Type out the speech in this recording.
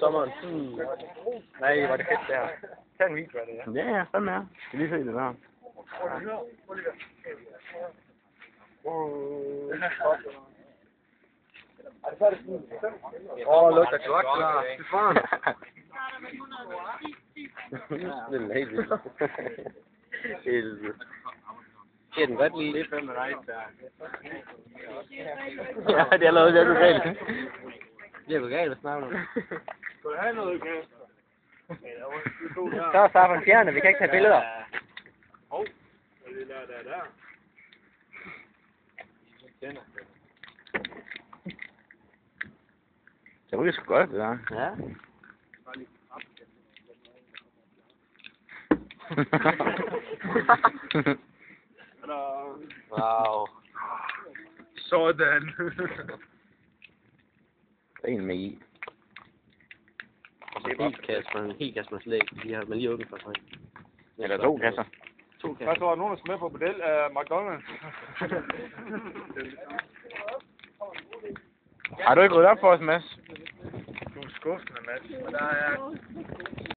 sommeren. Nej, var det fedt der. Tag en video af det, ja. Ja, fandme er. Skal lige se det der. Lugter kloak, klar. Det foran. Det er helt vildt. Helt vildt. Det er den godt lige. Det er fandme right, der. Ja, det er allerede det, du galt. Det er jo galt at snakke om. Skal du have noget, Kasper? Så er Staffan fjerne, vi kan ikke tage billeder. Hov, hvad er det der? Det ryger sgu godt, det der. Ja. Wow. Sådan. En med i. Og så helt Kasper slæg. De har man lige åbnet for sig. Eller 2 kasser. 2 kasser. Hvad så er nogen, der skal med på model af McDonald's? Har du ikke ryddet op for os, Mads? Du er skuffende, Mads. Der er